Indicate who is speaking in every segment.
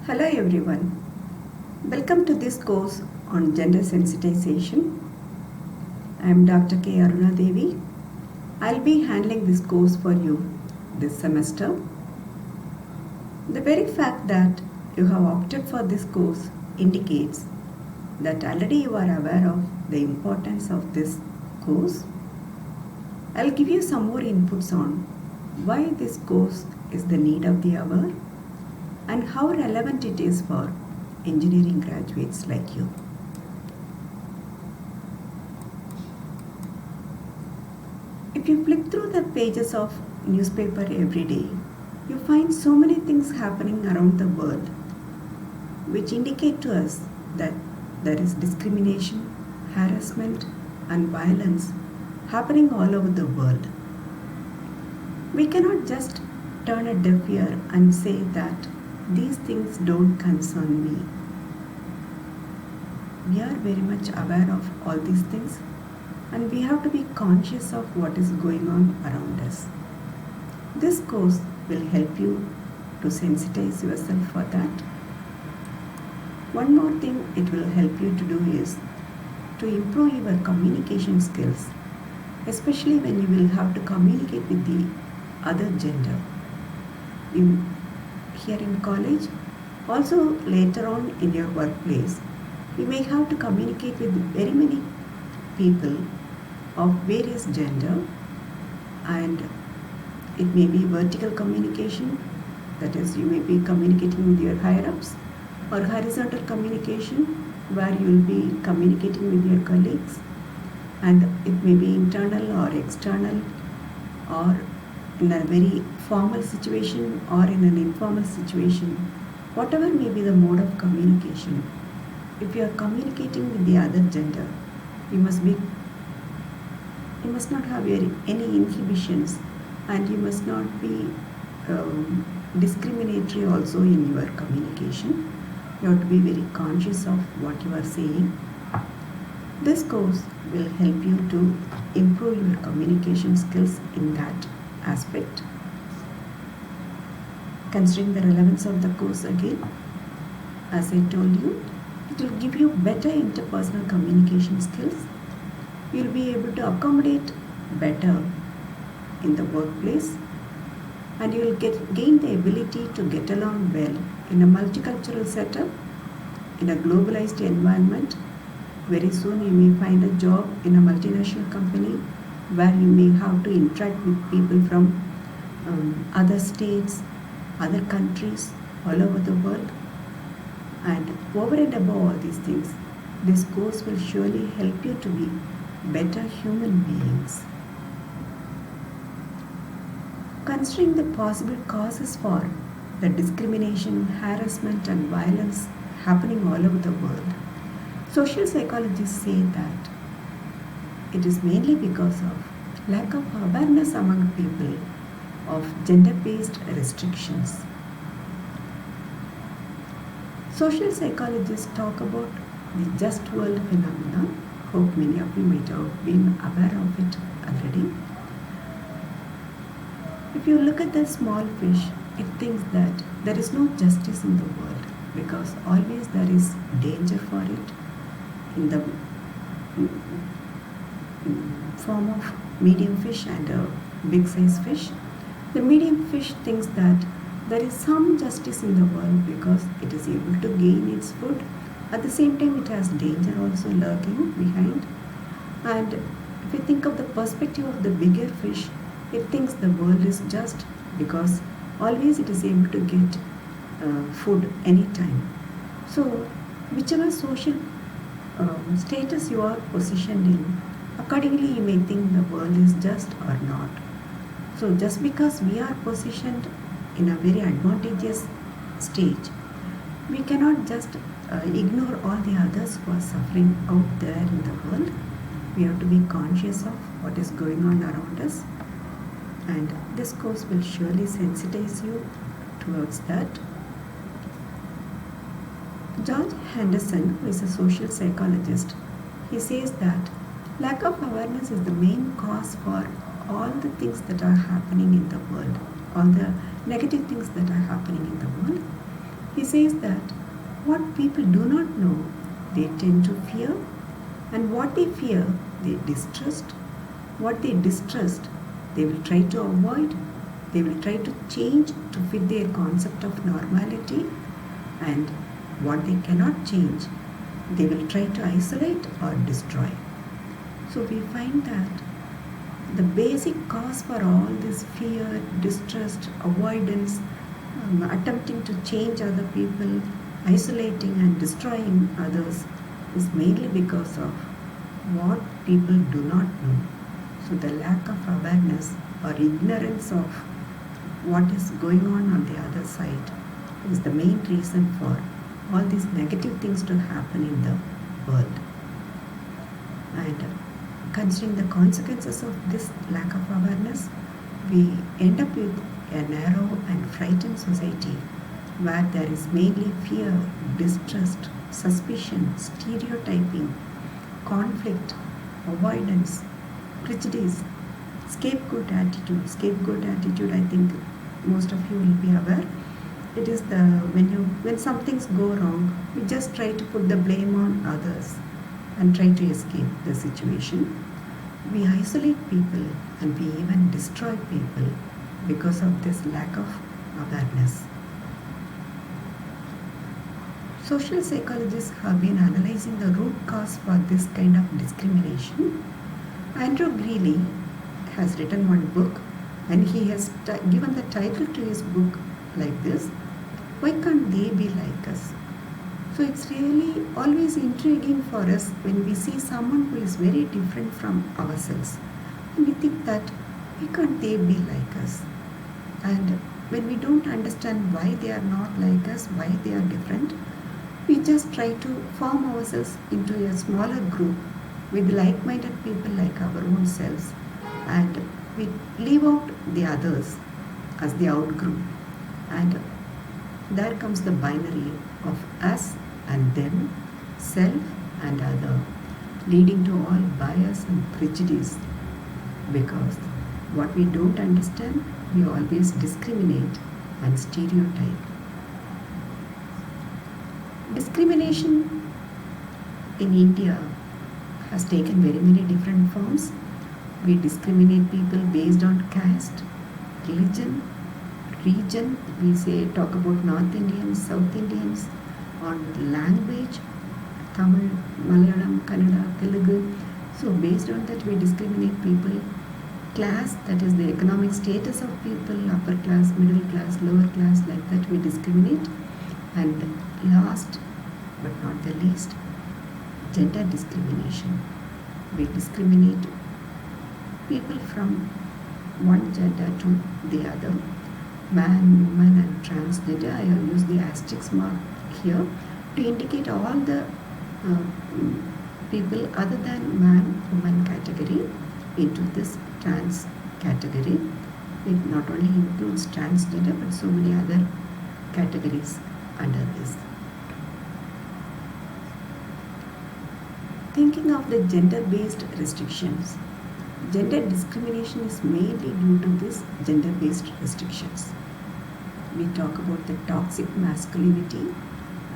Speaker 1: Hello everyone. Welcome to this course on gender sensitization. I am Dr. K. Aruna Devi. I'll be handling this course for you this semester. The very fact that you have opted for this course indicates that already you are aware of the importance of this course. I'll give you some more inputs on why this course is the need of the hour and how relevant it is for engineering graduates like you. If you flick through the pages of newspaper every day, you find so many things happening around the world which indicate to us that there is discrimination, harassment and violence happening all over the world. We cannot just turn a deaf ear and say that these things don't concern me. We are very much aware of all these things and we have to be conscious of what is going on around us. This course will help you to sensitize yourself for that. One more thing it will help you to do is to improve your communication skills, especially when you will have to communicate with the other gender. Here in college, also later on in your workplace, you may have to communicate with very many people of various gender, and it may be vertical communication, that is you may be communicating with your higher ups, or horizontal communication where you will be communicating with your colleagues, and it may be internal or external, or in a very formal situation or in an informal situation. Whatever may be the mode of communication, if you are communicating with the other gender, you must not have any inhibitions, and you must not be discriminatory also in your communication. You have to be very conscious of what you are saying. This course will help you to improve your communication skills in that aspect. Considering the relevance of the course again, as I told you, it will give you better interpersonal communication skills. You will be able to accommodate better in the workplace, and you will gain the ability to get along well in a multicultural setup, in a globalized environment. Very soon you may find a job in a multinational company where you may have to interact with people from other states, other countries all over the world. And over and above all these things, this course will surely help you to be better human beings. Considering the possible causes for the discrimination, harassment and violence happening all over the world, social psychologists say that it is mainly because of lack of awareness among people of gender-based restrictions. Social psychologists talk about the just world phenomena. Hope many of you might have been aware of it already. If you look at the small fish, it thinks that there is no justice in the world because always there is danger for it in the form of medium fish and a big size fish. The medium fish thinks that there is some justice in the world because it is able to gain its food. At the same time, it has danger also lurking behind. And if you think of the perspective of the bigger fish, it thinks the world is just because always it is able to get food anytime. So, whichever social status you are positioned in, accordingly you may think the world is just or not. So just because we are positioned in a very advantageous stage, we cannot just ignore all the others who are suffering out there in the world. We have to be conscious of what is going on around us, and this course will surely sensitize you towards that. George Henderson, who is a social psychologist, he says that lack of awareness is the main cause for all the things that are happening in the world, all the negative things that are happening in the world. He says that what people do not know, they tend to fear, and what they fear, they distrust. What they distrust, they will try to avoid, they will try to change to fit their concept of normality, and what they cannot change, they will try to isolate or destroy. So we find that the basic cause for all this fear, distrust, avoidance, attempting to change other people, isolating and destroying others is mainly because of what people do not know. So the lack of awareness or ignorance of what is going on the other side is the main reason for all these negative things to happen in the world. And considering the consequences of this lack of awareness, we end up with a narrow and frightened society where there is mainly fear, distrust, suspicion, stereotyping, conflict, avoidance, prejudice, scapegoat attitude. Scapegoat attitude, I think most of you will be aware. It is the when some things go wrong, we just try to put the blame on others and try to escape the situation. We isolate people and we even destroy people because of this lack of awareness. Social psychologists have been analyzing the root cause for this kind of discrimination. Andrew Greeley has written one book, and he has given the title to his book like this: Why Can't They Be Like Us? So it's really always intriguing for us when we see someone who is very different from ourselves, and we think that why can't they be like us? And when we don't understand why they are not like us, why they are different, we just try to form ourselves into a smaller group with like-minded people like our own selves, and we leave out the others as the out group. And there comes the binary of us and them, self and other, leading to all bias and prejudice, because what we don't understand, we always discriminate and stereotype. Discrimination in India has taken very many different forms. We discriminate people based on caste, religion, region. We talk about North Indians, South Indians, on language, Tamil, Malayalam, Kannada, Telugu. So based on that we discriminate people. Class, that is the economic status of people, upper class, middle class, lower class, like that we discriminate. And last but not the least, gender discrimination. We discriminate people from one gender to the other. Man, woman and transgender. I have used the asterisk mark here to indicate all the people other than man, woman category into this trans category. It not only includes transgender but so many other categories under this. Thinking of the gender-based restrictions. Gender discrimination is mainly due to these gender-based restrictions. We talk about the toxic masculinity.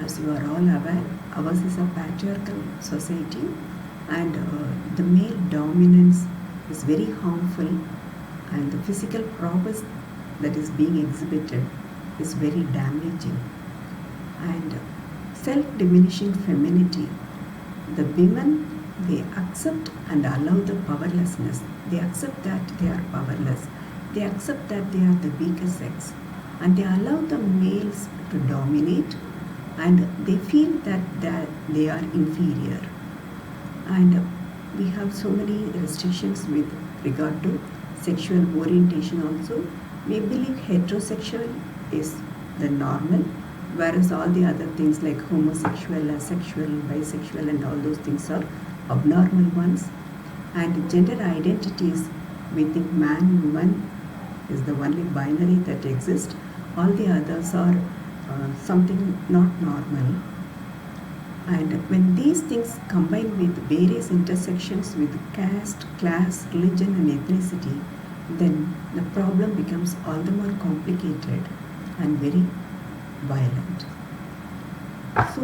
Speaker 1: As you are all aware, ours is a patriarchal society, and the male dominance is very harmful, and the physical prowess that is being exhibited is very damaging. And self-diminishing femininity. The women, they accept and allow the powerlessness. They accept that they are powerless. They accept that they are the weaker sex. And they allow the males to dominate, and they feel that they are inferior. And we have so many restrictions with regard to sexual orientation also. We believe heterosexual is the normal, whereas all the other things like homosexual, asexual, bisexual and all those things are abnormal ones. And gender identities, we think man, woman is the only binary that exists. All the others are something not normal. And when these things combine with various intersections with caste, class, religion and ethnicity, then the problem becomes all the more complicated and very violent. So,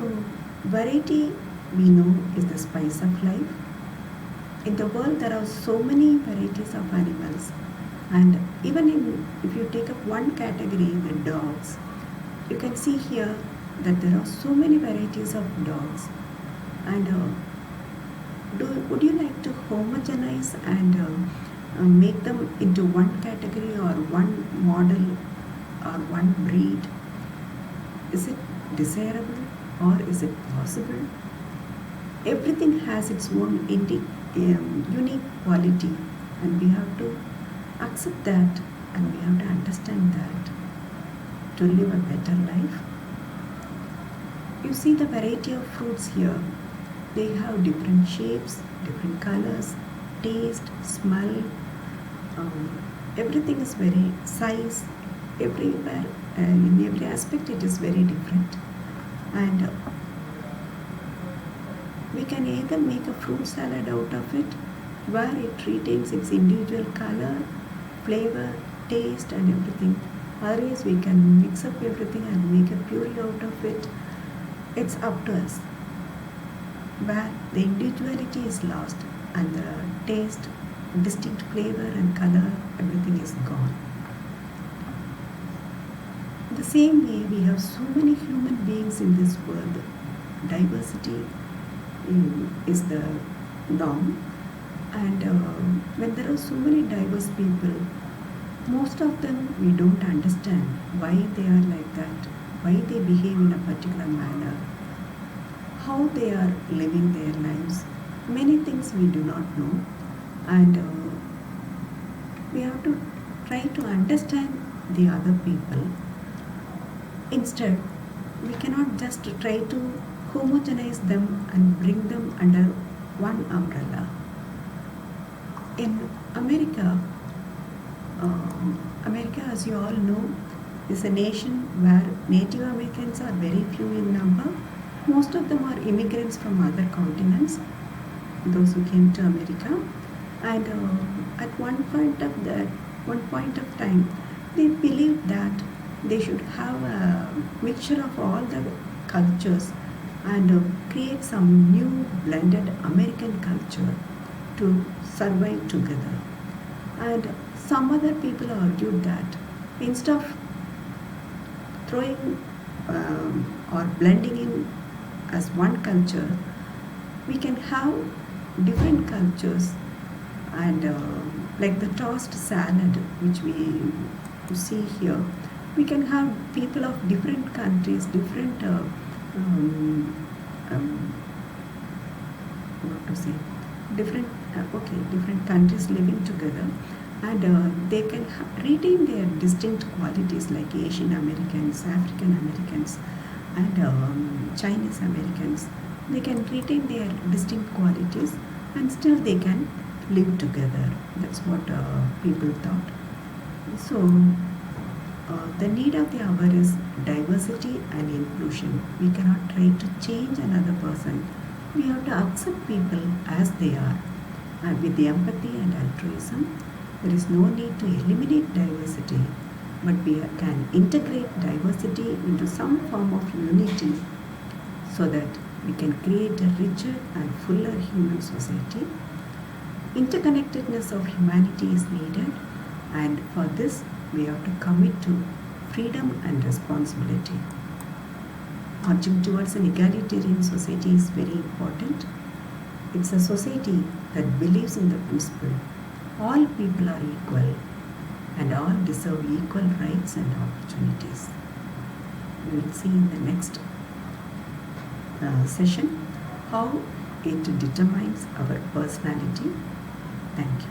Speaker 1: variety we know is the spice of life. In the world, there are so many varieties of animals, and even if you take up one category, the dogs, you can see here that there are so many varieties of dogs. And would you like to homogenize and make them into one category or one model or one breed? Is it desirable or is it possible? Everything has its own unique quality, and we have to accept that, and we have to understand that to live a better life. You see the variety of fruits here. They have different shapes, different colors, taste, smell. Everything is very size. Everywhere, in every aspect, it is very different. And we can either make a fruit salad out of it, where it retains its individual color, flavor, taste, and everything. Otherwise, we can mix up everything and make a puree out of it. It's up to us. Where the individuality is lost and the taste, distinct flavor and color, everything is gone. The same way, we have so many human beings in this world. Diversity is the norm, and when there are so many diverse people, most of them we don't understand why they are like that, why they behave in a particular manner, how they are living their lives. Many things we do not know, and we have to try to understand the other people. Instead, we cannot just try to homogenize them and bring them under one umbrella. In America, America, as you all know, is a nation where Native Americans are very few in number. Most of them are immigrants from other continents, those who came to America. And at one point of time, they believed that they should have a mixture of all the cultures and create some new blended American culture to survive together. And some other people argued that instead of throwing or blending in as one culture, we can have different cultures, and like the tossed salad which we see here, we can have people of different countries, different what to say, different countries living together, and they can retain their distinct qualities, like Asian Americans, African Americans, and Chinese Americans. They can retain their distinct qualities and still they can live together. That's what people thought. So the need of the hour is diversity and inclusion. We cannot try to change another person. We have to accept people as they are, with the empathy and altruism. There is no need to eliminate diversity, but we can integrate diversity into some form of unity so that we can create a richer and fuller human society. Interconnectedness of humanity is needed, and for this we have to commit to freedom and responsibility. Marching towards an egalitarian society is very important. It's a society that believes in the principle all people are equal and all deserve equal rights and opportunities. We will see in the next session how it determines our personality. Thank you.